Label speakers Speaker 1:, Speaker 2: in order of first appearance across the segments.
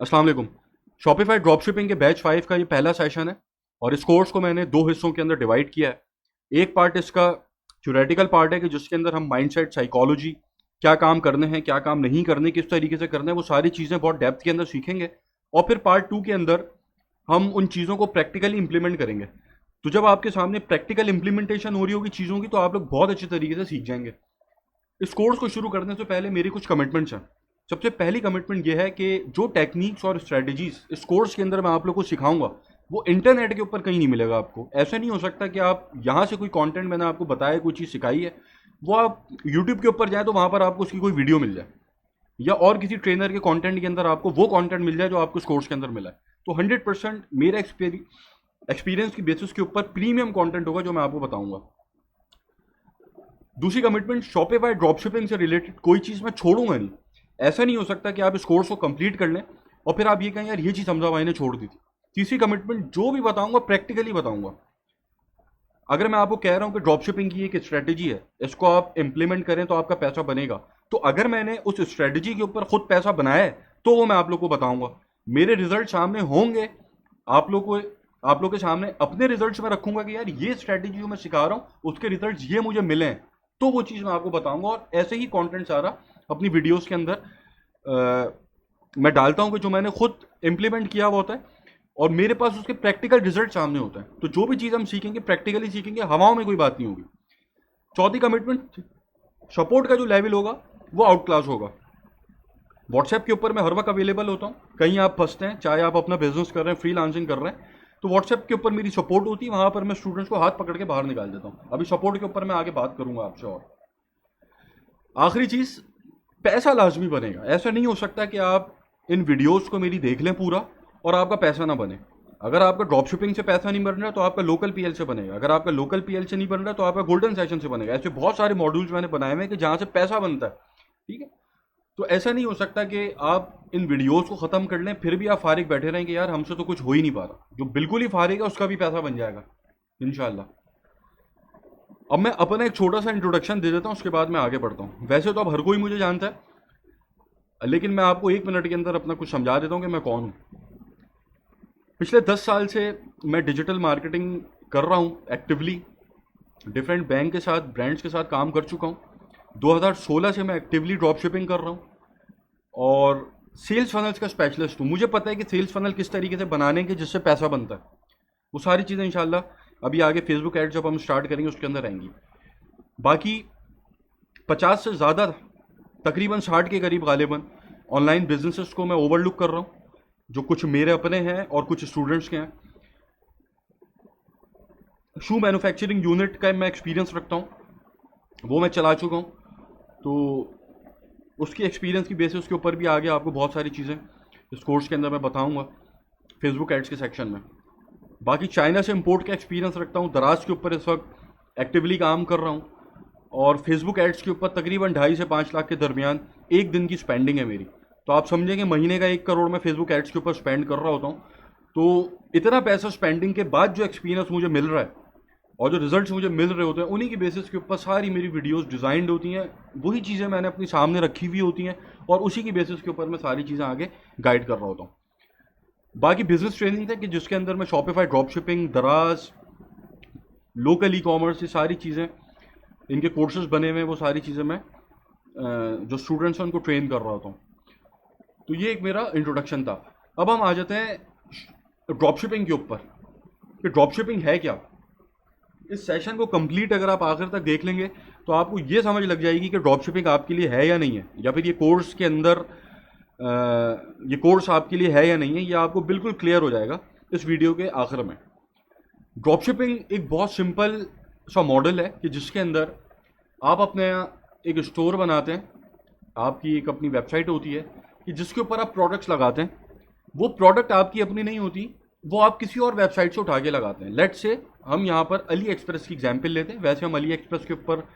Speaker 1: अस्सलाम वालेकुम। Shopify dropshipping के बैच 5 का ये पहला सेशन है और इस कोर्स को मैंने दो हिस्सों के अंदर डिवाइड किया है। एक पार्ट इसका थ्योरेटिकल पार्ट है कि जिसके अंदर हम माइंडसेट, साइकोलॉजी, क्या काम करने हैं, क्या काम नहीं करने, किस तरीके से करना है, वो सारी चीज़ें बहुत डेप्थ के अंदर सीखेंगे। और फिर पार्ट 2 के अंदर हम उन चीज़ों को प्रैक्टिकली इंप्लीमेंट करेंगे। तो जब आपके सामने प्रैक्टिकल इंप्लीमेंटेशन हो रही होगी चीज़ों की, तो आप लोग बहुत अच्छे तरीके से सीख जाएंगे। इस कोर्स को शुरू करने से पहले मेरी कुछ कमिटमेंट्स हैं। सबसे पहली कमिटमेंट ये है कि जो टेक्निक्स और स्ट्रेटजीज इस कोर्स के अंदर मैं आप लोग को सिखाऊंगा, वो इंटरनेट के ऊपर कहीं नहीं मिलेगा आपको। ऐसा नहीं हो सकता कि आप यहाँ से कोई कंटेंट मैंने आपको बताया, कोई चीज़ सिखाई है, वो आप यूट्यूब के ऊपर जाए तो वहाँ पर आपको उसकी कोई वीडियो मिल जाए, या और किसी ट्रेनर के कंटेंट के अंदर आपको वो कंटेंट मिल जाए जो आपको इस कोर्स के अंदर मिला है। तो 100% मेरा एक्सपीरियंस की बेसिस के ऊपर प्रीमियम कंटेंट होगा जो मैं आपको बताऊंगा। दूसरी कमिटमेंट, शॉपिफाई ड्रॉपशिपिंग से रिलेटेड कोई चीज़ मैं छोड़ूंगा नहीं। ऐसा नहीं हो सकता कि आप इस कोर्स को कंप्लीट कर लें और फिर आप ये कहें यार ये चीज़ समझा भाई ने छोड़ दी थी। तीसरी कमिटमेंट, जो भी बताऊंगा प्रैक्टिकली बताऊंगा। अगर मैं आपको कह रहा हूं कि ड्रॉपशिपिंग की एक स्ट्रेटेजी है, इसको आप इंप्लीमेंट करें तो आपका पैसा बनेगा, तो अगर मैंने उस स्ट्रेटेजी के ऊपर खुद पैसा बनाया है तो वो मैं आप लोग को बताऊंगा। मेरे रिजल्ट सामने होंगे, आप लोग को आप लोग के सामने अपने रिजल्ट्स में रखूंगा कि यार ये स्ट्रेटेजी जो मैं सिखा रहा हूं उसके रिजल्ट्स ये मुझे मिले हैं, तो वो चीज़ मैं आपको बताऊंगा। और ऐसे ही कंटेंट सारा अपनी वीडियोस के अंदर मैं डालता हूं कि जो मैंने खुद इंप्लीमेंट किया हुआ होता है और मेरे पास उसके प्रैक्टिकल रिजल्ट सामने होता है। तो जो भी चीज़ हम सीखेंगे प्रैक्टिकली सीखेंगे, हवाओं में कोई बात नहीं होगी। चौथी कमिटमेंट, सपोर्ट का जो लेवल होगा वो आउट क्लास होगा। व्हाट्सएप के ऊपर मैं हर वक्त अवेलेबल होता हूँ। कहीं आप फंसते हैं, चाहे आप अपना बिजनेस कर रहे हैं, फ्रीलांसिंग कर रहे हैं, तो व्हाट्सएप के ऊपर मेरी सपोर्ट होती है। वहां पर मैं स्टूडेंट्स को हाथ पकड़ के बाहर निकाल देता हूँ। अभी सपोर्ट के ऊपर मैं आगे बात करूंगा आपसे। और आखिरी चीज, पैसा लाजमी बनेगा। ऐसा नहीं हो सकता कि आप इन वीडियोस को मेरी देख लें पूरा और आपका पैसा ना बने। अगर आपका ड्रॉप शिपिंग से पैसा नहीं बन रहा तो आपका लोकल पीएल से बनेगा। अगर आपका लोकल पीएल से नहीं बन रहा तो आपका गोल्डन सेशन से बनेगा। ऐसे बहुत सारे मॉड्यूल्स मैंने बनाए हुए हैं कि जहां से पैसा बनता है। ठीक है, तो ऐसा नहीं हो सकता कि आप इन वीडियोस को खत्म कर लें फिर भी आप फारिग बैठे रहें कि यार हमसे तो कुछ हो ही नहीं पा रहा। जो बिल्कुल ही फारिग है उसका भी पैसा बन जाएगा इंशाल्लाह। अब मैं अपना एक छोटा सा इंट्रोडक्शन दे देता हूँ, उसके बाद मैं आगे बढ़ता हूँ। वैसे तो अब हर कोई मुझे जानता है, लेकिन मैं आपको 1 मिनट के अंदर अपना कुछ समझा देता हूँ कि मैं कौन हूँ। पिछले 10 साल से मैं डिजिटल मार्केटिंग कर रहा हूँ एक्टिवली। डिफरेंट बैंक के साथ, ब्रांड्स के साथ काम कर चुका हूँ। 2016 से मैं एक्टिवली ड्रॉप शिपिंग कर रहा हूँ और सेल्स फनल्स का स्पेशलिस्ट हूँ। मुझे पता है कि सेल्स फनल किस तरीके से बनाने के जिससे पैसा बनता है। वो सारी चीज़ें इंशाल्लाह अभी आगे फेसबुक एड जब हम स्टार्ट करेंगे उसके अंदर आएंगी। बाकी 50 से ज़्यादा, तकरीबन 60 के करीब गालिबन ऑनलाइन बिजनेसेस को मैं ओवरलुक कर रहा हूँ, जो कुछ मेरे अपने हैं और कुछ स्टूडेंट्स के हैं। शू मैन्युफैक्चरिंग यूनिट का मैं एक्सपीरियंस रखता हूँ, वो मैं चला चुका हूँ। तो उसकी एक्सपीरियंस की बेसिस के ऊपर भी आगे आपको बहुत सारी चीज़ें इस कोर्स के अंदर मैं बताऊँगा फेसबुक एड्स के सेक्शन में। बाकी चाइना से इंपोर्ट का एक्सपीरियंस रखता हूँ। दराज के ऊपर इस वक्त एक्टिवली काम कर रहा हूँ और फेसबुक एड्स के ऊपर तकरीबन 2.5 से 5 लाख के दरमियान एक दिन की स्पेंडिंग है मेरी। तो आप समझेंगे महीने का 1 करोड़ मैं फेसबुक एड्स के ऊपर स्पेंड कर रहा होता हूँ। तो इतना पैसा स्पेंडिंग के बाद जो एक्सपीरियंस मुझे मिल रहा है और जो रिजल्ट्स मुझे मिल रहे होते हैं, उन्हीं की बेसिस के ऊपर सारी मेरी वीडियोस डिज़ाइंड होती हैं। वही चीज़ें मैंने अपनी सामने रखी हुई होती हैं और उसी की बेसिस के ऊपर मैं सारी चीज़ें आगे गाइड कर रहा होता हूँ। बाकी बिजनेस ट्रेनिंग है कि जिसके अंदर मैं शॉपिफाई ड्रॉप शिपिंग, दराज, लोकल ई कॉमर्स, ये सारी चीज़ें, इनके कोर्सेज बने हुए हैं, वो सारी चीज़ें मैं जो स्टूडेंट्स हैं उनको ट्रेन कर रहा होता हूँ। तो ये एक मेरा इंट्रोडक्शन था। अब हम आ जाते हैं ड्रॉप शिपिंग के ऊपर कि ड्रॉप शिपिंग है क्या। इस सेशन को कंप्लीट अगर आप आखिर तक देख लेंगे तो आपको ये समझ लग जाएगी कि ड्रॉप शिपिंग आपके लिए है या नहीं है, या फिर ये कोर्स के अंदर ये कोर्स आपके लिए है या नहीं है, ये आपको बिल्कुल क्लियर हो जाएगा इस वीडियो के आखिर में। ड्रॉप शिपिंग एक बहुत सिंपल सा मॉडल है कि जिसके अंदर आप अपने एक स्टोर बनाते हैं, आपकी एक अपनी वेबसाइट होती है कि जिसके ऊपर आप प्रोडक्ट्स लगाते हैं। वो प्रोडक्ट आपकी अपनी नहीं होती, वो आप किसी और वेबसाइट से उठा के लगाते हैं। लेट्स से हम यहाँ पर अली एक्सप्रेस की एग्जांपल लेते हैं। वैसे हम अली एक्सप्रेस के ऊपर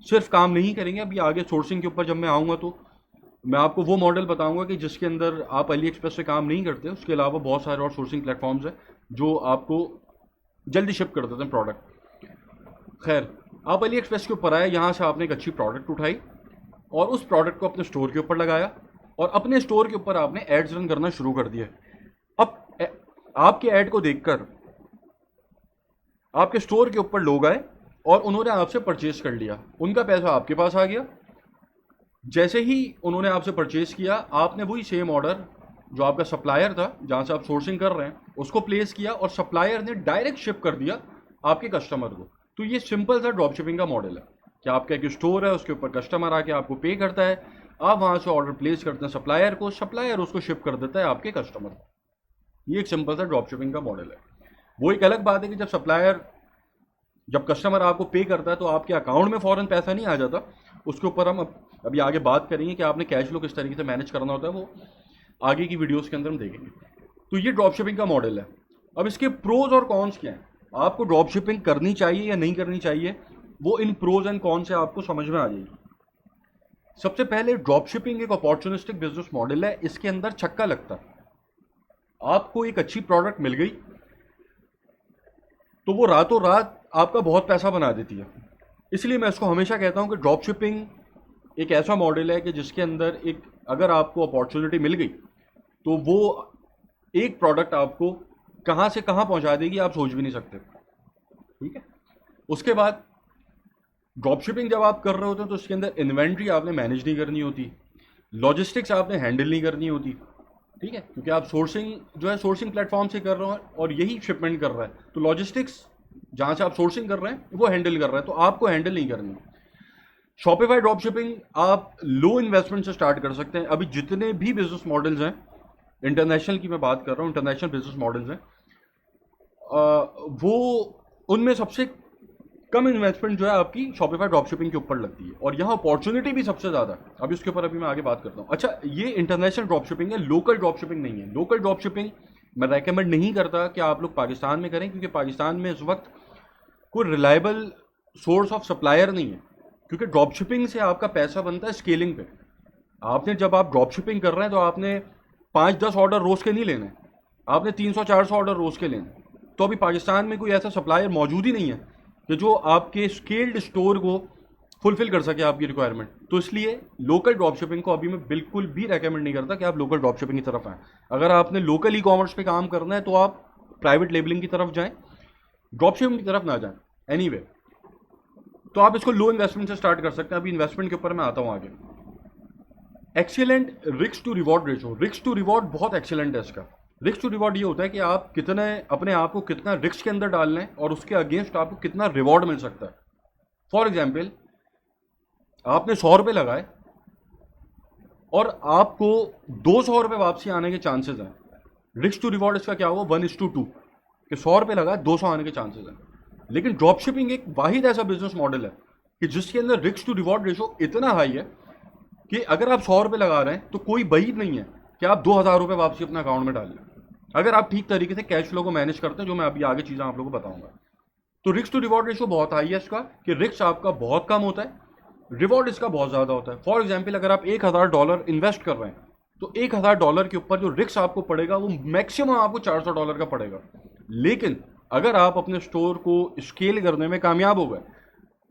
Speaker 1: सिर्फ काम नहीं करेंगे, अभी आगे सोर्सिंग के ऊपर जब मैं आऊँगा तो मैं आपको वो मॉडल बताऊंगा कि जिसके अंदर आप अली एक्सप्रेस से काम नहीं करते। उसके अलावा बहुत सारे और सोर्सिंग प्लेटफॉर्म्स हैं जो आपको जल्दी शिप कर देते हैं प्रोडक्ट। खैर, आप अली एक्सप्रेस के ऊपर आए, यहाँ से आपने एक अच्छी प्रोडक्ट उठाई और उस प्रोडक्ट को अपने स्टोर के ऊपर लगाया। और अपने स्टोर के ऊपर आपने एड्स रन करना शुरू कर दिया। अब आपके ऐड को देखकर आपके स्टोर के ऊपर लोग आए और उन्होंने आपसे परचेज कर लिया, उनका पैसा आपके पास आ गया। जैसे ही उन्होंने आपसे परचेज किया, आपने वही सेम ऑर्डर जो आपका सप्लायर था जहां से आप सोर्सिंग कर रहे हैं उसको प्लेस किया और सप्लायर ने डायरेक्ट शिप कर दिया आपके कस्टमर को। तो ये सिंपल सा ड्रॉप शिपिंग का मॉडल है कि आपका एक स्टोर है, उसके ऊपर कस्टमर आके आपको पे करता है, आप वहां से ऑर्डर प्लेस करते हैं सप्लायर को, सप्लायर उसको शिप कर देता है आपके कस्टमर को। ये एक सिंपल सा ड्रॉप शिपिंग का मॉडल है। वो एक अलग बात है कि जब कस्टमर आपको पे करता है तो आपके अकाउंट में फौरन पैसा नहीं आ जाता, उसके ऊपर हम अभी आगे बात करेंगे कि आपने कैश फ्लो किस तरीके से मैनेज करना होता है, वो आगे की वीडियोस के अंदर हम देखेंगे। तो ये ड्रॉप शिपिंग का मॉडल है। अब इसके प्रोज और कॉन्स क्या हैं, आपको ड्रॉप शिपिंग करनी चाहिए या नहीं करनी चाहिए, वो इन प्रोज एंड कॉन्स से आपको समझ में आ जाएगी। सबसे पहले ड्रॉप शिपिंग एक अपॉर्चुनिस्टिक बिजनेस मॉडल है, इसके अंदर छक्का लगता है। आपको एक अच्छी प्रोडक्ट मिल गई तो वो रातों रात आपका बहुत पैसा बना देती है। इसलिए मैं इसको हमेशा कहता हूं कि ड्रॉप शिपिंग एक ऐसा मॉडल है कि जिसके अंदर एक अगर आपको अपॉर्चुनिटी मिल गई तो वो एक प्रोडक्ट आपको कहां से कहां पहुंचा देगी आप सोच भी नहीं सकते। ठीक है। उसके बाद ड्रॉप शिपिंग जब आप कर रहे होते हैं तो उसके अंदर इन्वेंट्री आपने मैनेज नहीं करनी होती, लॉजिस्टिक्स आपने हैंडल नहीं करनी होती। ठीक है, क्योंकि आप सोर्सिंग जो है सोर्सिंग प्लेटफॉर्म से कर रहे हो और यही शिपमेंट कर रहा है, तो लॉजिस्टिक्स जहां से आप सोर्सिंग कर रहे हैं वो हैंडल कर रहा है, तो आपको हैंडल नहीं करनी। शॉपिफाई ड्रॉप शिपिंग आप लो इन्वेस्टमेंट से स्टार्ट कर सकते हैं। अभी जितने भी बिजनेस मॉडल्स हैं, इंटरनेशनल की मैं बात कर रहा हूँ, इंटरनेशनल बिजनेस मॉडल्स हैं, वो उनमें सबसे कम इन्वेस्टमेंट जो है आपकी शॉपिफाई ड्रॉप शिपिंग के ऊपर लगती है और यहाँ अपॉर्चुनिटी भी सबसे ज़्यादा है। अभी उसके ऊपर अभी मैं आगे बात करता हूँ। अच्छा, ये इंटरनेशनल ड्रॉप शिपिंग है, लोकल ड्रॉप शिपिंग नहीं है। लोकल ड्रॉप शिपिंग मैं रेकमेंड नहीं करता कि आप लोग पाकिस्तान में करें, क्योंकि पाकिस्तान में इस वक्त कोई रिलायबल सोर्स ऑफ सप्लायर नहीं है, क्योंकि ड्रॉप शिपिंग से आपका पैसा बनता है स्केलिंग पे। आपने जब आप ड्रॉप शिपिंग कर रहे हैं तो आपने 5-10 ऑर्डर रोज के नहीं लेने, आपने 300-400 ऑर्डर रोज के लेने। तो अभी पाकिस्तान में कोई ऐसा सप्लायर मौजूद ही नहीं है कि जो आपके स्केल्ड स्टोर को फुलफिल कर सके आपकी रिक्वायरमेंट। तो इसलिए लोकल ड्रॉप शिपिंग को अभी मैं बिल्कुल भी रेकमेंड नहीं करता कि आप लोकल ड्रॉप शिपिंग की तरफ आएँ। अगर आपने लोकल ई कॉमर्स पे काम करना है तो आप प्राइवेट लेबलिंग की तरफ जाएं, ड्रॉप शिपिंग की तरफ ना जाएं। एनीवे, तो आप इसको लो इन्वेस्टमेंट से स्टार्ट कर सकते हैं। अभी इन्वेस्टमेंट के ऊपर मैं आता हूं आगे। Excellent risk to reward ratio, risk to reward बहुत एक्सीलेंट है इसका। रिस्क टू रिवॉर्ड ये होता है कि आप कितने अपने आप को कितना रिस्क के अंदर डाल लें और उसके अगेंस्ट आपको कितना रिवॉर्ड मिल सकता है। फॉर एग्जाम्पल, आपने 100 रुपये लगाए और आपको 200 रुपये वापसी आने के चांसेस हैं। रिस्क टू रिवॉर्ड इसका क्या हुआ, 1:2 कि 100 रुपये लगाए 200 आने के चांसेस हैं। लेकिन ड्रॉप शिपिंग एक वाहिद ऐसा बिजनेस मॉडल है कि जिसके अंदर रिस्क टू रिवॉर्ड रेशो इतना हाई है कि अगर आप 100 रुपये लगा रहे हैं तो कोई बईद नहीं है कि आप 2000 रुपये वापसी अपने अकाउंट में डाल लें, अगर आप ठीक तरीके से कैश फ्लो को मैनेज करते हैं, जो मैं अभी आगे चीज़ें आप लोगों को बताऊंगा। तो रिस्क टू रिवॉर्ड रेशो बहुत हाई है इसका, कि रिस्क आपका बहुत कम होता है, रिवॉर्ड इसका बहुत ज़्यादा होता है। फॉर एग्जाम्पल, अगर आप $1000 इन्वेस्ट कर रहे हैं तो $1000 के ऊपर जो रिस्क आपको पड़ेगा वो मैक्सिमम आपको $400 का पड़ेगा। लेकिन अगर आप अपने स्टोर को स्केल करने में कामयाब हो गए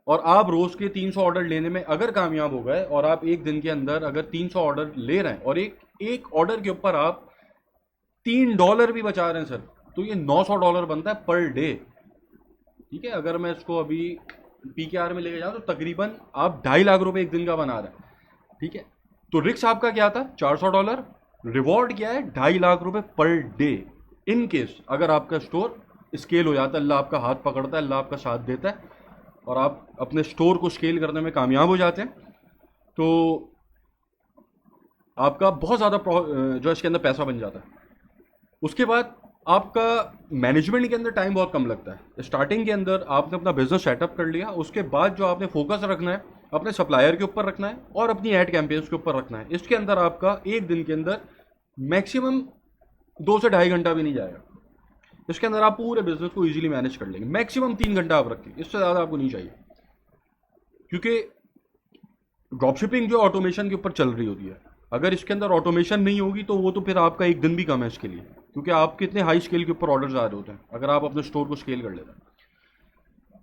Speaker 1: और आप रोज के 300 ऑर्डर लेने में अगर कामयाब हो गए और आप एक दिन के अंदर अगर 300 ऑर्डर ले रहे हैं और एक ऑर्डर के ऊपर आप $3 भी बचा रहे हैं सर, तो ये $900 बनता है पर डे। ठीक है, अगर मैं इसको अभी PKR में लेके जाऊं तो तकरीबन आप 2.5 लाख रुपए एक दिन का बना रहे हैं। ठीक है, तो रिस्क आपका क्या था, $400, रिवॉर्ड क्या है, 2.5 लाख रुपए पर डे। इन केस अगर आपका स्टोर स्केल हो जाता है, अल्लाह आपका हाथ पकड़ता है, अल्लाह आपका साथ देता है और आप अपने स्टोर को स्केल करने में कामयाब हो जाते हैं, तो आपका बहुत ज़्यादा जो इसके अंदर पैसा बन जाता है। उसके बाद आपका मैनेजमेंट के अंदर टाइम बहुत कम लगता है। स्टार्टिंग के अंदर आपने अपना बिजनेस सेटअप कर लिया, उसके बाद जो आपने फोकस रखना है अपने सप्लायर के ऊपर रखना है और अपनी एड कैंपेन्स के ऊपर रखना है। इसके अंदर आपका एक दिन के अंदर मैक्सिमम 2 से 2.5 घंटा भी नहीं जाएगा। इसके अंदर आप पूरे बिजनेस को इजीली मैनेज कर लेंगे। मैक्सिमम 3 घंटा आप रखें, इससे ज़्यादा आपको नहीं चाहिए, क्योंकि ड्रॉपशिपिंग जो ऑटोमेशन के ऊपर चल रही होती है, अगर इसके अंदर ऑटोमेशन नहीं होगी तो वो तो फिर आपका एक दिन भी कम है इसके लिए, क्योंकि आपके इतने हाई स्केल के ऊपर ऑर्डर्स आ रहे होते हैं अगर आप अपने स्टोर को स्केल कर लेते हैं।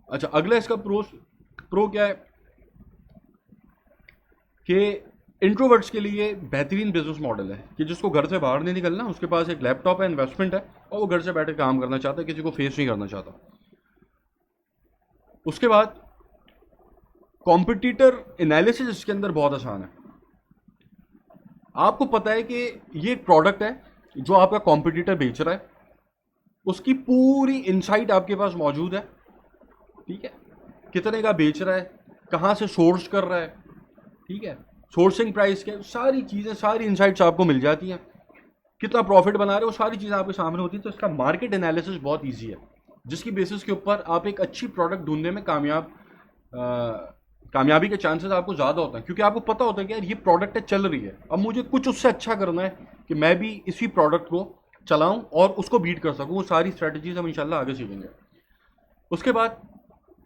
Speaker 1: अच्छा, अगला इसका प्रो क्या है कि इंट्रोवर्ट्स के लिए बेहतरीन बिजनेस मॉडल है कि जिसको घर से बाहर नहीं निकलना, उसके पास एक लैपटॉप है, इन्वेस्टमेंट है, और वो घर से बैठे काम करना चाहता है, किसी को फेस नहीं करना चाहता। उसके बाद कॉम्पिटिटर एनालिसिस इसके अंदर बहुत आसान है। आपको पता है कि ये एक प्रोडक्ट है जो आपका कॉम्पिटिटर बेच रहा है, उसकी पूरी इनसाइट आपके पास मौजूद है। ठीक है, कितने का बेच रहा है, कहाँ से सोर्स कर रहा है, ठीक है, सोर्सिंग प्राइस क्या, सारी चीज़ें, सारी इनसाइट्स आपको मिल जाती हैं। कितना प्रॉफिट बना रहे हो, वो सारी चीज़ें आपके सामने होती है। तो इसका मार्केट एनालिसिस बहुत ईजी है, जिसकी बेसिस के ऊपर आप एक अच्छी प्रोडक्ट ढूंढने में कामयाबी के चांसेस आपको ज़्यादा होता है, क्योंकि आपको पता होता है कि यार ये प्रोडक्ट है, चल रही है, अब मुझे कुछ उससे अच्छा करना है कि मैं भी इसी प्रोडक्ट को चलाऊं और उसको बीट कर सकूं। वो सारी स्ट्रेटजीज हम इंशाल्लाह आगे सीखेंगे। उसके बाद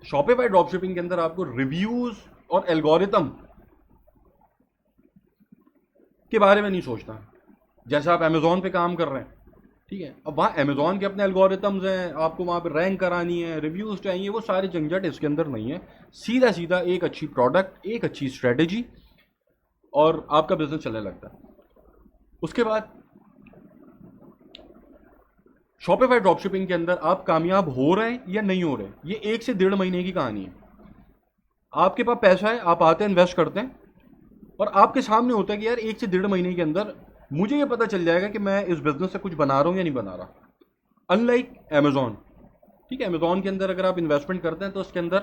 Speaker 1: शॉपिफाई ड्रॉपशिपिंग के अंदर आपको रिव्यूज और एल्गोरिथम के बारे में नहीं सोचना। जैसे आप अमेजोन पे काम कर रहे हैं, ठीक है, अब वहाँ अमेजोन के अपने एल्गोरिथम्स हैं, आपको वहाँ पे रैंक करानी है, रिव्यूज चाहिए, वो सारे झंझट इसके अंदर नहीं है। सीधा सीधा एक अच्छी प्रोडक्ट, एक अच्छी स्ट्रेटेजी, और आपका बिजनेस चलने लगता है। उसके बाद शॉपिफाई ड्रॉपशिपिंग के अंदर आप कामयाब हो रहे हैं या नहीं हो रहे, ये 1 से 1.5 महीने की कहानी है। आपके पास पैसा है, आप आते हैं, इन्वेस्ट करते हैं, और आपके सामने होता है कि यार 1 से 1.5 महीने के अंदर मुझे ये पता चल जाएगा कि मैं इस बिजनेस से कुछ बना रहा हूँ या नहीं बना रहा। अनलाइक अमेजोन, ठीक है, अमेजोन के अंदर अगर आप इन्वेस्टमेंट करते हैं तो उसके अंदर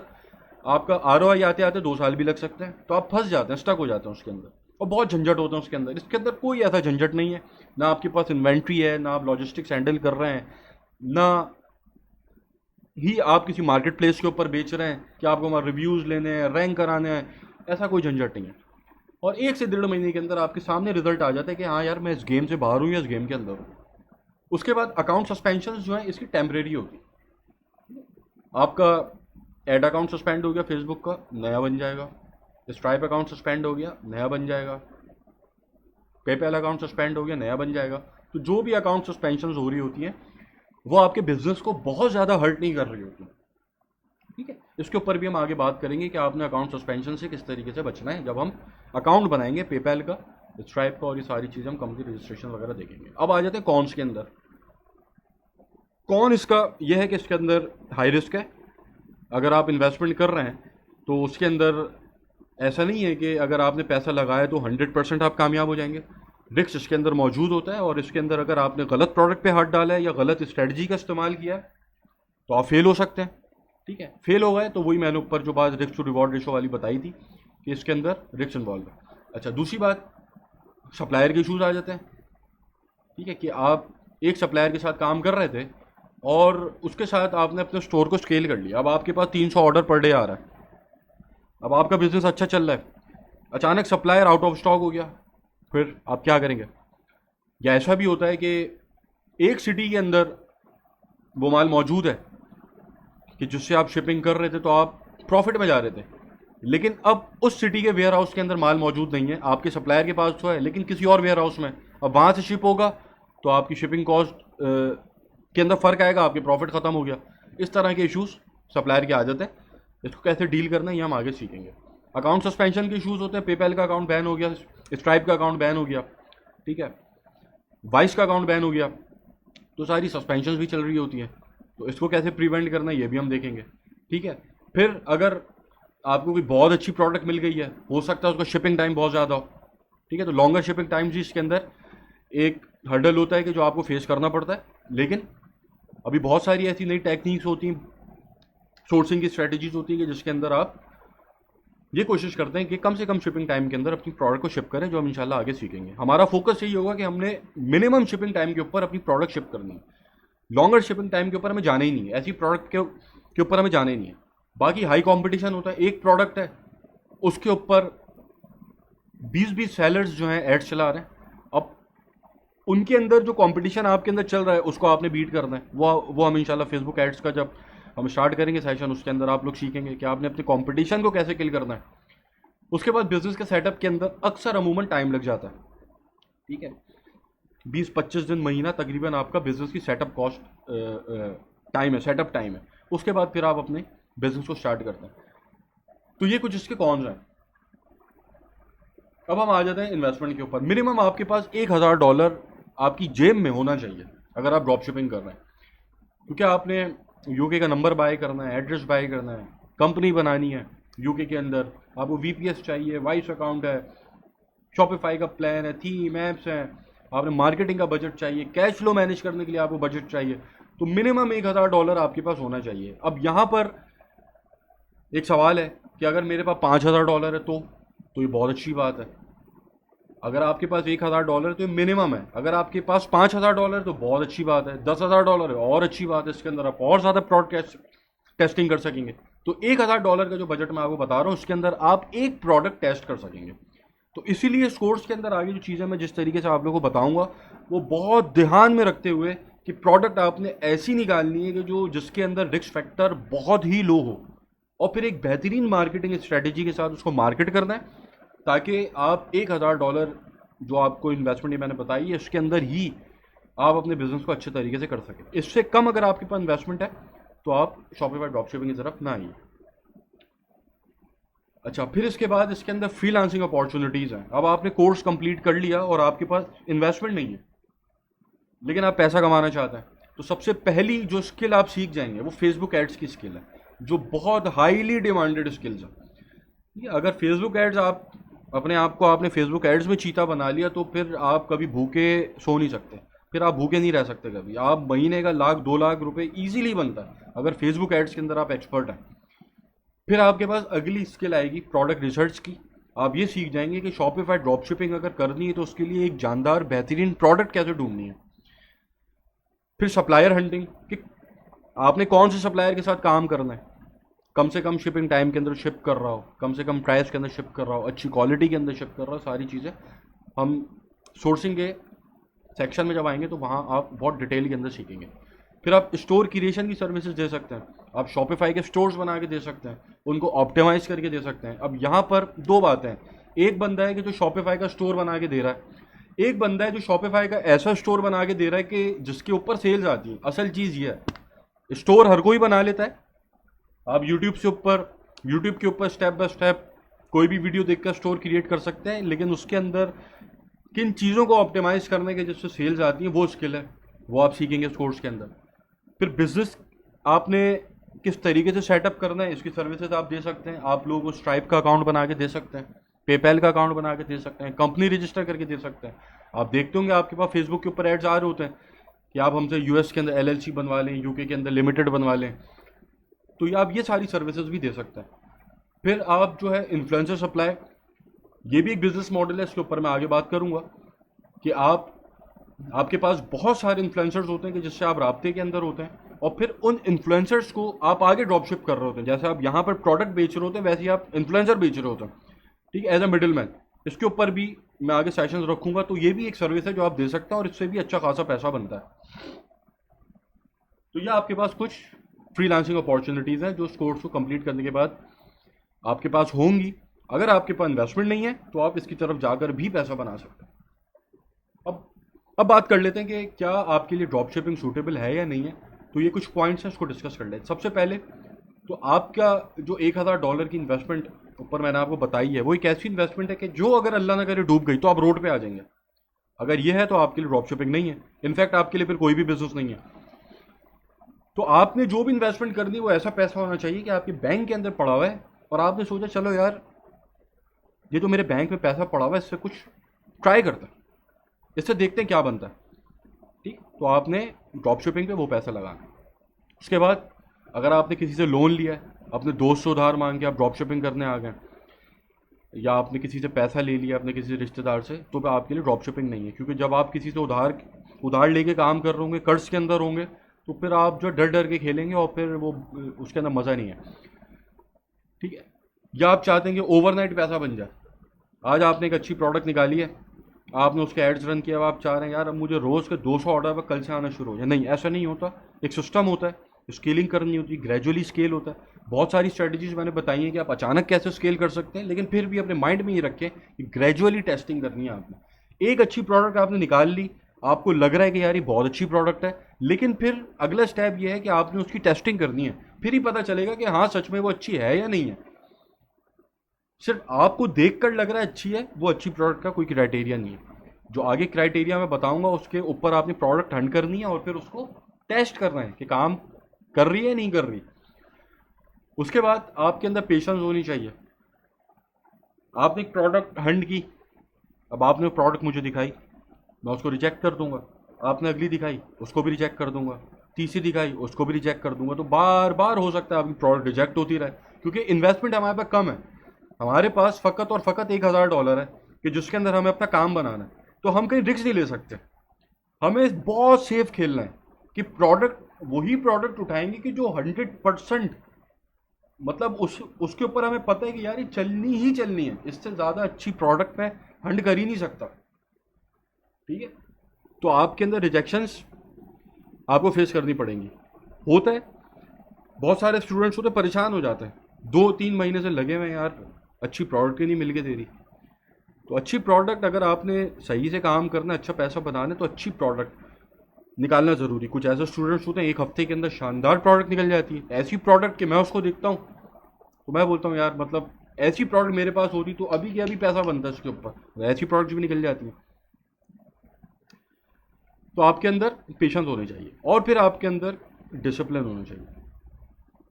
Speaker 1: आपका ROI आते आते 2 साल भी लग सकते हैं, तो आप फंस जाते हैं, स्टक हो जाते हैं उसके अंदर, और बहुत झंझट होते हैं उसके अंदर। इसके अंदर कोई ऐसा झंझट नहीं है, ना आपके पास इन्वेंट्री है, ना आप लॉजिस्टिक्स हैंडल कर रहे हैं, ना ही आप किसी मार्केट प्लेस के ऊपर बेच रहे हैं कि आपको वहाँ रिव्यूज़ लेने हैं, रैंक कराने हैं, ऐसा कोई झंझट नहीं है। और 1 से 1.5 महीने के अंदर आपके सामने रिजल्ट आ जाता है कि हाँ यार मैं इस गेम से बाहर हूँ या इस गेम के अंदर हूँ। उसके बाद अकाउंट सस्पेंशन जो है इसकी टेम्परेरी होगी। आपका एड अकाउंट सस्पेंड हो गया फेसबुक का, नया बन जाएगा। स्ट्राइप अकाउंट सस्पेंड हो गया, नया बन जाएगा। पेपैल अकाउंट सस्पेंड हो गया, नया बन जाएगा। तो जो भी अकाउंट सस्पेंशन हो रही होती हैं वो आपके बिजनेस को बहुत ज़्यादा हर्ट नहीं कर रही होती। ठीक है, इसके ऊपर भी हम आगे बात करेंगे कि आपने अकाउंट सस्पेंशन से किस तरीके से बचना है जब हम अकाउंट बनाएंगे पेपैल का, स्ट्राइप का, और ये सारी चीज़ें हम कंपनी रजिस्ट्रेशन वगैरह देखेंगे। अब आ जाते हैं कॉन्स के अंदर। कौन इसका यह है कि इसके अंदर हाई रिस्क है। अगर आप इन्वेस्टमेंट कर रहे हैं तो उसके अंदर ऐसा नहीं है कि अगर आपने पैसा लगाया तो 100% आप कामयाब हो जाएंगे। रिस्क इसके अंदर मौजूद होता है, और इसके अंदर अगर आपने गलत प्रोडक्ट पे हाथ डाला है या गलत स्ट्रेटजी का इस्तेमाल किया है तो आप फेल हो सकते हैं। ठीक है, फेल हो गए तो वही मैंने ऊपर जो बात रिस्क टू रिवॉर्ड रेशो वाली बताई थी कि इसके अंदर रिस्क इन्वॉल्व है। अच्छा, दूसरी बात, सप्लायर के इशूज़ आ जाते हैं। ठीक है, कि आप एक सप्लायर के साथ काम कर रहे थे और उसके साथ आपने अपने स्टोर को स्केल कर लिया। अब आपके पास 300 ऑर्डर पर डे आ रहा है, अब आपका बिजनेस अच्छा चल रहा है, अचानक सप्लायर आउट ऑफ स्टॉक हो गया, फिर आप क्या करेंगे? या ऐसा भी होता है कि एक सिटी के अंदर वो माल मौजूद है कि जिससे आप शिपिंग कर रहे थे तो आप प्रॉफिट में जा रहे थे, लेकिन अब उस सिटी के वेयर हाउस के अंदर माल मौजूद नहीं है, आपके सप्लायर के पास तो है लेकिन किसी और वेयर हाउस में। अब वहाँ से शिप होगा तो आपकी शिपिंग कॉस्ट के अंदर फ़र्क आएगा, आपके प्रॉफिट ख़त्म हो गया। इस तरह के इश्यूज़ सप्लायर की आदत है, इसको कैसे डील करना है ये हम आगे सीखेंगे। अकाउंट सस्पेंशन के इश्यूज़ होते हैं, पेपैल का अकाउंट बैन हो गया, स्ट्राइप का अकाउंट बैन हो गया, ठीक है, वाइस का अकाउंट बैन हो गया, तो सारी सस्पेंशन भी चल रही होती हैं, तो इसको कैसे प्रिवेंट करना है ये भी हम देखेंगे। ठीक है, फिर अगर आपको कोई बहुत अच्छी प्रोडक्ट मिल गई है, हो सकता है उसका शिपिंग टाइम बहुत ज़्यादा हो, ठीक है, तो लॉन्गर शिपिंग टाइम भी इसके अंदर एक हर्डल होता है कि जो आपको फेस करना पड़ता है। लेकिन अभी बहुत सारी ऐसी नई टेक्निक्स होती हैं, सोर्सिंग की स्ट्रेटजीज होती है कि जिसके अंदर आप ये कोशिश करते हैं कि कम से कम शिपिंग टाइम के अंदर अपनी प्रोडक्ट को शिप करें, जो हम इंशाल्लाह आगे सीखेंगे। हमारा फोकस यही होगा कि हमने मिनिमम शिपिंग टाइम के ऊपर अपनी प्रोडक्ट शिप करनी है, लॉन्गर शिपिंग टाइम के ऊपर हमें जाना ही नहीं है, ऐसी प्रोडक्ट के ऊपर हमें जाना ही नहीं है। बाकी हाई कंपटीशन होता है, एक प्रोडक्ट है उसके ऊपर 20-20 सेलर्स जो हैं एड्स चला रहे हैं, अब उनके अंदर जो कंपटीशन आपके अंदर चल रहा है उसको आपने बीट करना है। वो हम इंशाल्लाह फेसबुक एड्स का जब हम स्टार्ट करेंगे सेशन, उसके अंदर आप लोग सीखेंगे कि आपने अपने कंपटीशन को कैसे किल करना है। उसके बाद बिजनेस के सेटअप के अंदर अक्सर अमूमन टाइम लग जाता है, ठीक है, 20-25 दिन, महीना तकरीबन आपका बिजनेस की सेटअप कॉस्ट टाइम है, सेटअप टाइम है। उसके बाद फिर आप अपने बिजनेस को स्टार्ट करते हैं। तो ये कुछ इसके कॉन्स हैं। अब हम आ जाते हैं इन्वेस्टमेंट के ऊपर। मिनिमम आपके पास $1,000 आपकी जेब में होना चाहिए अगर आप ड्रॉप शिपिंग कर रहे हैं, क्योंकि आपने यूके का नंबर बाय करना है, एड्रेस बाय करना है, कंपनी बनानी है यूके के अंदर, आपको वीपीएस चाहिए, वाइस अकाउंट है, शॉपिफाई का प्लान है, थीम ऐप्स हैं, आपने मार्केटिंग का बजट चाहिए, कैश फ्लो मैनेज करने के लिए आपको बजट चाहिए। तो मिनिमम $1,000 आपके पास होना चाहिए। अब यहाँ पर एक सवाल है कि अगर मेरे पास $5,000 है तो ये बहुत अच्छी बात है। अगर आपके पास $1,000 है तो ये मिनिमम है। अगर आपके पास $5,000 है तो बहुत अच्छी बात है। $10,000 है और अच्छी बात है, इसके अंदर आप और ज़्यादा प्रोडक्ट टेस्टिंग कर सकेंगे। तो $1,000 का जो बजट मैं आपको बता रहा हूँ उसके अंदर आप एक प्रोडक्ट टेस्ट कर सकेंगे। तो इसीलिए इस कोर्स के अंदर आगे जो चीज़ें मैं जिस तरीके से आप लोगों को बताऊंगा वो बहुत ध्यान में रखते हुए कि प्रोडक्ट आपने ऐसी निकालनी है कि जो जिसके अंदर रिस्क फैक्टर बहुत ही लो हो, और फिर एक बेहतरीन मार्केटिंग स्ट्रेटेजी के साथ उसको मार्केट करना है, ताकि आप $1,000 जो आपको इन्वेस्टमेंट मैंने बताई है इसके अंदर ही आप अपने बिजनेस को अच्छे तरीके से कर सकें। इससे कम अगर आपके पास इन्वेस्टमेंट है तो आप शॉपिफाई ड्रॉपशिपिंग की तरफ ना आइए। अच्छा, फिर इसके बाद इसके अंदर फ्रीलांसिंग अपॉर्चुनिटीज़ हैं। अब आपने कोर्स कंप्लीट कर लिया और आपके पास इन्वेस्टमेंट नहीं है, लेकिन आप पैसा कमाना चाहते हैं, तो सबसे पहली जो स्किल आप सीख जाएंगे वो फेसबुक एड्स की स्किल है, जो बहुत हाईली डिमांडेड स्किल्स है। ठीक है, अगर फेसबुक एड्स आप अपने आप को आपने फेसबुक एड्स में चीता बना लिया तो फिर आप कभी भूखे सो नहीं सकते, फिर आप भूखे नहीं रह सकते कभी। आप महीने का 1,00,000-2,00,000 रुपए ईजिली बनता है अगर फेसबुक एड्स के अंदर आप एक्सपर्ट हैं। फिर आपके पास अगली स्किल आएगी प्रोडक्ट रिसर्च की। आप ये सीख जाएंगे कि शॉपिफाई ड्रॉप शिपिंग अगर करनी है तो उसके लिए एक जानदार बेहतरीन प्रोडक्ट कैसे ढूंढनी है। फिर सप्लायर हंटिंग कि आपने कौन से सप्लायर के साथ काम करना है, कम से कम शिपिंग टाइम के अंदर शिप कर रहा हो, कम से कम प्राइस के अंदर शिप कर रहा हो, अच्छी क्वालिटी के अंदर शिप कर रहा हो। सारी चीज़ें हम सोर्सिंग के सेक्शन में जब आएंगे तो वहाँ आप बहुत डिटेल के अंदर सीखेंगे। फिर आप स्टोर क्रिएशन की सर्विसेज दे सकते हैं, आप शॉपिफाई के स्टोर्स बना के दे सकते हैं, उनको ऑप्टिमाइज करके दे सकते हैं। अब यहाँ पर दो बातें हैं, एक बंदा है कि जो शॉपिफाई का स्टोर बना के दे रहा है, एक बंदा है जो शॉपिफाई का ऐसा स्टोर बना के दे रहा है कि जिसके ऊपर सेल्स आती है। असल चीज़ ये है, स्टोर हर कोई बना लेता है। आप यूट्यूब के ऊपर स्टेप बाय स्टेप कोई भी वीडियो देखकर स्टोर क्रिएट कर सकते हैं, लेकिन उसके अंदर किन चीज़ों को ऑप्टिमाइज करने के जिससे सेल्स आती हैं वो स्किल है, वो आप सीखेंगे इस कोर्स के अंदर। फिर बिजनेस आपने किस तरीके से सेटअप करना है इसकी सर्विसेज आप दे सकते हैं। आप लोगों को स्ट्राइप का अकाउंट बना के दे सकते हैं, पेपैल का अकाउंट बना के दे सकते हैं, कंपनी रजिस्टर करके दे सकते हैं। आप देखते होंगे आपके पास फेसबुक के ऊपर एड्स आ रहे होते हैं कि आप हमसे यूएस के अंदर एलएलसी बनवा लें, यूके के अंदर लिमिटेड बनवा लें, तो ये आप ये सारी सर्विसेज भी दे सकते हैं। फिर आप जो है इन्फ्लुएंसर सप्लाई, ये भी एक बिजनेस मॉडल है, इसके ऊपर मैं आगे बात करूंगा कि आपके पास बहुत सारे इन्फ्लुएंसर्स होते हैं कि जिससे आप राब्ते के अंदर होते हैं, और फिर उन इन्फ्लुएंसर्स को आप आगे ड्रॉपशिप कर रहे होते हैं। जैसे आप यहाँ पर प्रोडक्ट बेच रहे होते हैं वैसे ही आप इन्फ्लुएंसर बेच रहे होते हैं, ठीक है, एज अ मिडिल मैन। इसके ऊपर भी मैं आगे सेशंस रखूंगा, तो ये भी एक सर्विस है जो आप दे सकते हैं और इससे भी अच्छा खासा पैसा बनता है। तो ये आपके पास कुछ फ्रीलांसिंग अपॉर्चुनिटीज़ हैं जो इस कोर्स को कंप्लीट करने के बाद आपके पास होंगी। अगर आपके पास इन्वेस्टमेंट नहीं है तो आप इसकी तरफ जाकर भी पैसा बना सकते हैं। अब बात कर लेते हैं कि क्या आपके लिए ड्रॉप शिपिंग सूटेबल है या नहीं है। तो ये कुछ पॉइंट्स हैं, इसको डिस्कस कर लेते हैं। सबसे पहले तो आपका जो $1,000 की इन्वेस्टमेंट ऊपर मैंने आपको बताई है वो एक ऐसी इन्वेस्टमेंट है कि जो अगर अल्लाह ना करे डूब गई तो आप रोड पे आ जाएंगे। अगर ये है तो आपके लिए ड्रॉप शिपिंग नहीं है, इनफैक्ट आपके लिए फिर कोई भी बिजनेस नहीं है। तो आपने जो भी इन्वेस्टमेंट करनी है वो ऐसा पैसा होना चाहिए कि आपके बैंक के अंदर पड़ा हुआ है और आपने सोचा चलो यार ये जो मेरे बैंक में पैसा पड़ा हुआ है इससे कुछ ट्राई करते हैं, इससे देखते हैं क्या बनता है। ठीक, तो आपने ड्रॉप शिपिंग पे वो पैसा लगाना। उसके बाद अगर आपने किसी से लोन लिया है, अपने दोस्त से उधार मांग के आप ड्रॉप शिपिंग करने आ गए, या आपने किसी से पैसा ले लिया अपने किसी रिश्तेदार से, तो आपके लिए ड्रॉप शिपिंग नहीं है। क्योंकि जब आप किसी से उधार लेके काम कर रहे होंगे, कर्ज के अंदर होंगे, तो फिर आप जो डर डर के खेलेंगे और फिर वो उसके अंदर मज़ा नहीं है। ठीक है, या आप चाहते हैं कि ओवरनाइट पैसा बन जाए। आज आपने एक अच्छी प्रोडक्ट निकाली है, आपने उसके एड्स रन किया, अब आप चाह रहे हैं यार अब मुझे रोज़ के 200 ऑर्डर पर कल से आना शुरू हो जाए। नहीं, ऐसा नहीं होता। एक सिस्टम होता है, स्केलिंग करनी होती है, ग्रेजुअली स्केल होता है। बहुत सारी स्ट्रेटजीज मैंने बताई हैं कि आप अचानक कैसे स्केल कर सकते हैं, लेकिन फिर भी अपने माइंड में ये रखें कि ग्रेजुअली टेस्टिंग करनी है आपने। एक अच्छी प्रोडक्ट आपने निकाल ली, आपको लग रहा है कि यार ये बहुत अच्छी प्रोडक्ट है, लेकिन फिर अगला स्टेप ये है कि आपने उसकी टेस्टिंग करनी है, फिर ही पता चलेगा कि हाँ सच में वो अच्छी है या नहीं है। सिर्फ आपको देख कर लग रहा है अच्छी है, वो अच्छी प्रोडक्ट का कोई क्राइटेरिया नहीं है। जो आगे क्राइटेरिया मैं बताऊंगा उसके ऊपर आपने प्रोडक्ट हंट करनी है और फिर उसको टेस्ट करना है कि काम कर रही है नहीं कर रही। उसके बाद आपके अंदर पेशेंस होनी चाहिए। आपने एक प्रोडक्ट हंट की, अब आपने प्रोडक्ट मुझे दिखाई, मैं उसको रिजेक्ट कर दूंगा। आपने अगली दिखाई, उसको भी रिजेक्ट कर दूंगा। तीसरी दिखाई, उसको भी रिजेक्ट कर दूंगा। तो बार बार हो सकता है आपकी प्रोडक्ट रिजेक्ट होती रहे, क्योंकि इन्वेस्टमेंट हमारे पास कम है। हमारे पास फ़कत और फ़कत $1000 है कि जिसके अंदर हमें अपना काम बनाना है। तो हम कहीं रिस्क नहीं ले सकते। हमें बहुत सेफ खेलना है कि प्रोडक्ट वही प्रोडक्ट उठाएंगे कि जो 100% मतलब उसके ऊपर हमें पता है कि यार ये चलनी ही चलनी है, इससे ज़्यादा अच्छी प्रोडक्ट मैं हंड कर ही नहीं सकता। ठीक है, तो आपके अंदर रिजेक्शंस आपको फेस करनी पड़ेंगी। होता है, बहुत सारे स्टूडेंट्स होते परेशान हो जाते हैं, 2-3 महीने से लगे हुए यार अच्छी प्रोडक्ट ही नहीं मिल के दे रही। तो अच्छी प्रोडक्ट अगर आपने सही से काम करना, अच्छा पैसा बनाना है, तो अच्छी प्रोडक्ट निकालना ज़रूरी। कुछ ऐसे स्टूडेंट्स होते हैं एक हफ्ते के अंदर शानदार प्रोडक्ट निकल जाती है, ऐसी प्रोडक्ट कि मैं उसको देखता हूँ तो मैं बोलता हूँ यार मतलब ऐसी प्रोडक्ट मेरे पास होती तो अभी के अभी पैसा बनता है उसके ऊपर। ऐसी प्रोडक्ट्स भी निकल जाती हैं। तो आपके अंदर पेशेंस होने चाहिए और फिर आपके अंदर डिसिप्लिन होना चाहिए।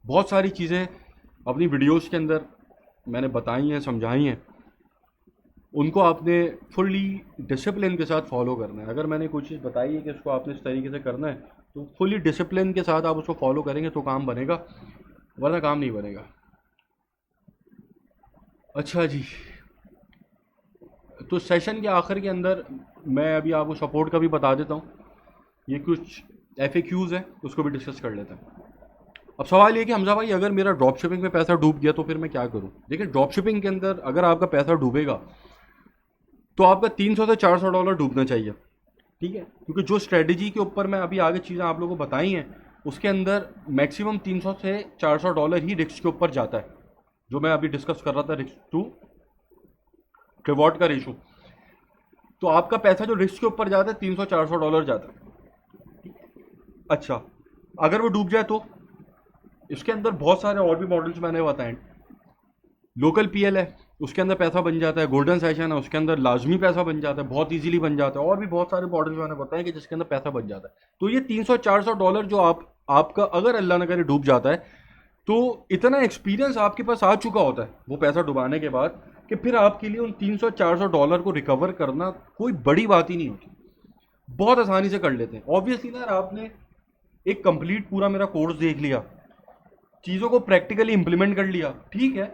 Speaker 1: बहुत सारी चीज़ें अपनी वीडियोस के अंदर मैंने बताई हैं, समझाई हैं, उनको आपने फुल्ली डिसिप्लिन के साथ फॉलो करना है। अगर मैंने कोई चीज़ बताई है कि इसको आपने इस तरीके से करना है, तो फुल्ली डिसिप्लिन के साथ आप उसको फॉलो करेंगे तो काम बनेगा, वरना काम नहीं बनेगा। अच्छा जी, तो सेशन के आखिर के अंदर मैं अभी आपको सपोर्ट का भी बता देता हूँ। ये कुछ FAQs है, उसको भी डिस्कस कर लेते हैं। अब सवाल ये कि हमजा भाई अगर मेरा ड्रॉप शिपिंग में पैसा डूब गया तो फिर मैं क्या करूँ? देखिए, ड्रॉप शिपिंग के अंदर अगर आपका पैसा डूबेगा तो आपका $300 से $400 डूबना चाहिए। ठीक है, क्योंकि जो स्ट्रेटजी के ऊपर मैं अभी आगे चीज़ें आप लोगों को बताई हैं उसके अंदर मैक्सिमम $300 से $400 ही रिस्क के ऊपर जाता है। जो मैं अभी डिस्कस कर रहा था, रिस्क टू रिवॉर्ड का रेशो। तो आपका पैसा जो रिस्क के ऊपर जाता है $300-400 जाता है। अच्छा, अगर वो डूब जाए तो इसके अंदर बहुत सारे और भी मॉडल्स मैंने बताए। लोकल PL है, उसके अंदर पैसा बन जाता है। गोल्डन सेशन है, उसके अंदर लाजमी पैसा बन जाता है, बहुत इजीली बन जाता है। और भी बहुत सारे मॉडल्स मैंने बताए कि जिसके अंदर पैसा बन जाता है। तो ये $300-400 जो आपका अगर अल्लाह न करे डूब जाता है, तो इतना एक्सपीरियंस आपके पास आ चुका होता है वो पैसा डुबाने के बाद कि फिर आपके लिए उन $300-400 को रिकवर करना कोई बड़ी बात ही नहीं होती। बहुत आसानी से कर लेते हैं। ऑब्वियसली ना, आपने एक कंप्लीट पूरा मेरा कोर्स देख लिया, चीज़ों को प्रैक्टिकली इंप्लीमेंट कर लिया, ठीक है,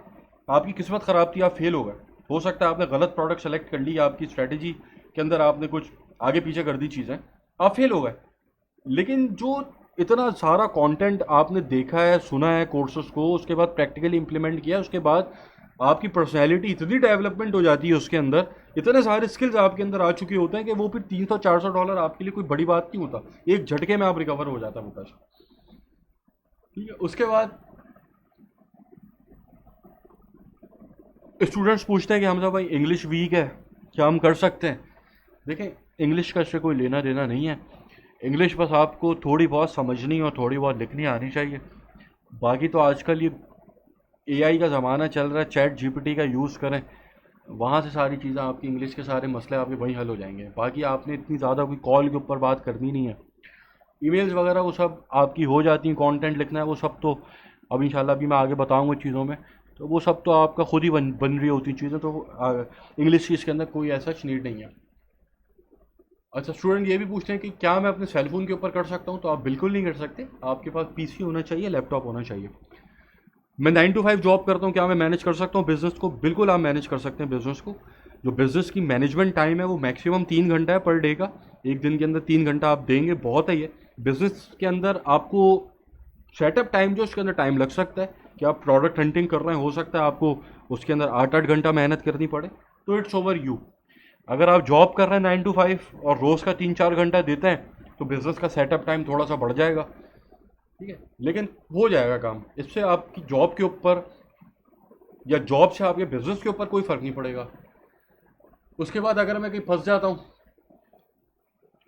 Speaker 1: आपकी किस्मत ख़राब थी, आप फेल हो गए। हो सकता है आपने गलत प्रोडक्ट सेलेक्ट कर लिया, आपकी स्ट्रेटजी के अंदर आपने कुछ आगे पीछे कर दी चीज़ें, आप फेल हो गए। लेकिन जो इतना सारा कंटेंट आपने देखा है, सुना है कोर्सेज को, उसके बाद प्रैक्टिकली इंप्लीमेंट किया, उसके बाद आपकी पर्सनैलिटी इतनी डेवलपमेंट हो जाती है, उसके अंदर इतने सारे स्किल्स आपके अंदर आ चुके होते हैं कि वो फिर $300-400 आपके लिए कोई बड़ी बात नहीं होता। एक झटके में आप रिकवर हो जाता है वो पैसा। ठीक है, उसके बाद स्टूडेंट्स पूछते हैं कि हमजा भाई इंग्लिश वीक है, क्या हम कर सकते हैं? देखें, इंग्लिश का इससे कोई लेना देना नहीं है। इंग्लिश बस आपको थोड़ी बहुत समझनी और थोड़ी बहुत लिखनी आनी चाहिए। बाकी तो आजकल ये AI का ज़माना चल रहा है, ChatGPT का यूज़ करें, वहाँ से सारी चीज़ें आपकी इंग्लिश के सारे मसले आपके वहीं हल हो जाएंगे। बाकी आपने इतनी ज़्यादा कोई कॉल के ऊपर बात करनी नहीं है। ईमेल्स वगैरह वो सब आपकी हो जाती हैं, कंटेंट लिखना है वो सब तो अब इंशाल्लाह अभी मैं आगे बताऊंगा चीज़ों में, तो वो सब तो आपका खुद ही बन रही होती चीज़ें। तो इंग्लिश की इसके अंदर कोई ऐसा नीड नहीं है। अच्छा, स्टूडेंट ये भी पूछते हैं कि क्या मैं अपने सेलफोन के ऊपर कर सकता हूँ? तो आप बिल्कुल नहीं कर सकते। आपके पास PC होना चाहिए, लैपटॉप होना चाहिए। मैं 9 to 5 जॉब करता हूँ, क्या मैं मैनेज कर सकता हूँ बिज़नेस को? बिल्कुल आप मैनेज कर सकते हैं बिज़नेस को। जो बिज़नेस की मैनेजमेंट टाइम है वो मैक्सिमम 3 घंटा है पर डे का। एक दिन के अंदर 3 घंटा आप देंगे, बहुत है ये। बिज़नेस के अंदर आपको सेटअप टाइम जो उसके अंदर टाइम लग सकता है कि आप प्रोडक्ट हंटिंग कर रहे हैं, हो सकता है आपको उसके अंदर 8-8 घंटा मेहनत करनी पड़े, तो इट्स ओवर यू। अगर आप जॉब कर रहे हैं 9 to 5 और रोज़ का 3-4 घंटा देते हैं तो बिज़नेस का सेटअप टाइम थोड़ा सा बढ़ जाएगा। ठीक है, लेकिन हो जाएगा काम। इससे आपकी जॉब के ऊपर या जॉब से आपके बिजनेस के ऊपर कोई फ़र्क नहीं पड़ेगा। उसके बाद अगर मैं कहीं फंस जाता हूँ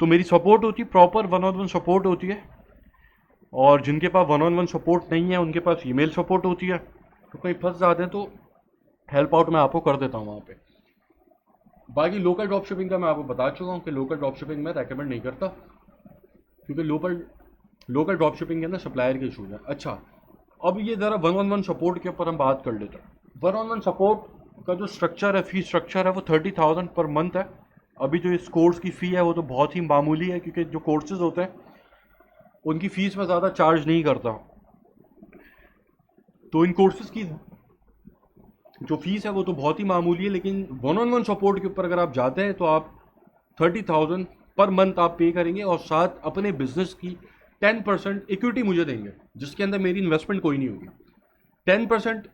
Speaker 1: तो मेरी सपोर्ट होती है, प्रॉपर 1-on-1 सपोर्ट होती है। और जिनके पास 1-on-1 सपोर्ट नहीं है उनके पास ईमेल सपोर्ट होती है। तो कहीं फंस जाते हैं तो हेल्प आउट मैं आपको कर देता हूँ वहाँ पे। बाकी लोकल ड्रॉप शिपिंग का मैं आपको बता चुका हूँ कि लोकल ड्रॉप शिपिंग मैं रेकमेंड नहीं करता, क्योंकि लोकल ड्रॉप शिपिंग के अंदर सप्लायर के इशूज हैं। अच्छा, अब ये ज़रा 1-on-1 सपोर्ट के ऊपर हम बात कर लेते हैं। 1-on-1 सपोर्ट का जो स्ट्रक्चर है, फी स्ट्रक्चर है, वो 30,000 पर मंथ है। अभी जो इस कोर्स की फ़ी है वो तो बहुत ही मामूली है, क्योंकि जो कोर्सेज होते हैं उनकी फ़ीस में ज़्यादा चार्ज नहीं करता। तो इन कोर्सेज की जो फीस है वो तो बहुत ही मामूली है, लेकिन 1-on-1 सपोर्ट के ऊपर अगर आप जाते हैं तो आप 30,000 पर मंथ आप पे करेंगे और साथ अपने बिजनेस की 10% इक्विटी मुझे देंगे, जिसके अंदर मेरी इन्वेस्टमेंट कोई नहीं होगी। 10%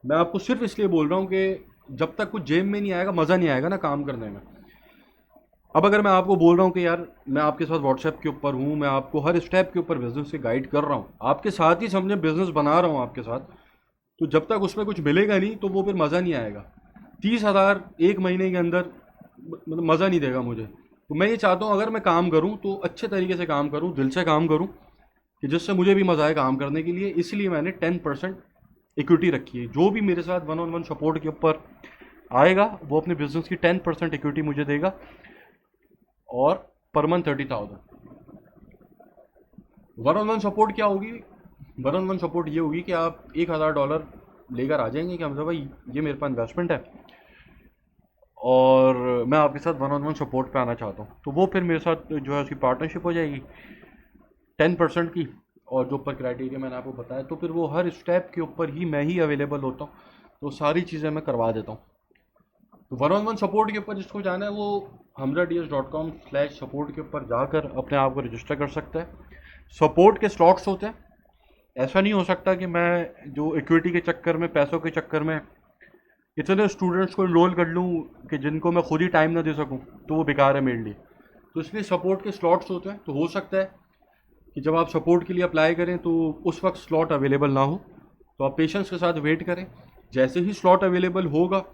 Speaker 1: मैं आपको सिर्फ इसलिए बोल रहा हूँ कि जब तक कुछ जेब में नहीं आएगा मज़ा नहीं आएगा ना काम करने में। अब अगर मैं आपको बोल रहा हूँ कि यार मैं आपके साथ व्हाट्सएप के ऊपर हूँ, मैं आपको हर स्टेप के ऊपर बिजनेस से गाइड कर रहा हूँ, आपके साथ ही समझे बिजनेस बना रहा हूँ आपके साथ, तो जब तक उसमें कुछ मिलेगा नहीं तो वो फिर मज़ा नहीं आएगा। 30,000 एक महीने के अंदर मतलब मज़ा नहीं देगा मुझे। तो मैं ये चाहता हूँ अगर मैं काम करूँ तो अच्छे तरीके से काम करूँ, दिल से काम करूँ, कि जिससे मुझे भी मज़ा आए काम करने के लिए। इसलिए मैंने 10% इक्विटी रखी है। जो भी मेरे साथ 1-on-1 सपोर्ट के ऊपर आएगा वो अपने बिजनेस की 10% इक्विटी मुझे देगा, और पर मंथ 30,000। 1-on-1 सपोर्ट क्या होगी? 1-on-1 सपोर्ट ये होगी कि आप $1,000 लेकर आ जाएंगे कि हमजा भाई ये मेरे पास इन्वेस्टमेंट है और मैं आपके साथ 1-on-1 सपोर्ट पे आना चाहता हूँ। तो वो फिर मेरे साथ जो है उसकी पार्टनरशिप हो जाएगी 10% की, और जो ऊपर क्राइटेरिया मैंने आपको बताया, तो फिर वो हर स्टेप के ऊपर ही मैं ही अवेलेबल होता हूँ, तो सारी चीज़ें मैं करवा देता हूँ। तो 1-on-1 सपोर्ट के ऊपर जिसको जाना है वो hamzads.com/support के ऊपर जाकर अपने आप को रजिस्टर कर सकता है। सपोर्ट के स्लॉट्स होते हैं, ऐसा नहीं हो सकता कि मैं जो इक्विटी के चक्कर में, पैसों के चक्कर में इतने स्टूडेंट्स को इनरोल कर लूँ कि जिनको मैं खुद ही टाइम ना दे सकूँ, तो वो बेकार है मेरे लिए। तो इसलिए सपोर्ट के स्लॉट्स होते हैं। तो हो सकता है कि जब आप सपोर्ट के लिए अप्लाई करें तो उस वक्त स्लॉट अवेलेबल ना हो, तो आप पेशेंस के साथ वेट करें। जैसे ही स्लॉट अवेलेबल होगा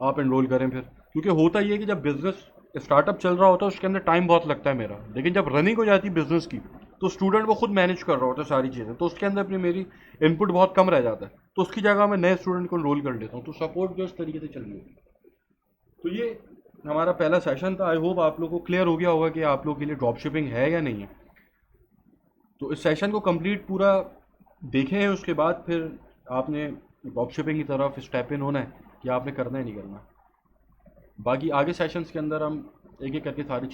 Speaker 1: आप इनरोल करें फिर, क्योंकि होता ये है कि जब बिज़नेस स्टार्टअप चल रहा होता है उसके अंदर टाइम बहुत लगता है मेरा, लेकिन जब रनिंग हो जाती है बिज़नेस की तो स्टूडेंट वो खुद मैनेज कर रहा होता है सारी चीज़ें, तो उसके अंदर अपनी मेरी इनपुट बहुत कम रह जाता है, तो उसकी जगह मैं नए स्टूडेंट को इनरोल कर लेता हूँ। तो सपोर्ट जो इस तरीके से चल रही है। तो ये हमारा पहला सेशन था। आई होप आप लोगों को क्लियर हो गया होगा कि आप लोगों के लिए ड्रॉप शिपिंग है या नहीं है। तो इस सेशन को कंप्लीट पूरा देखें हैं, उसके बाद फिर आपने ड्रॉप शिपिंग की तरफ स्टेप इन होना है कि आपने करना है नहीं करना। बाकी आगे सेशंस के अंदर हम एक एक करके सारी चीज़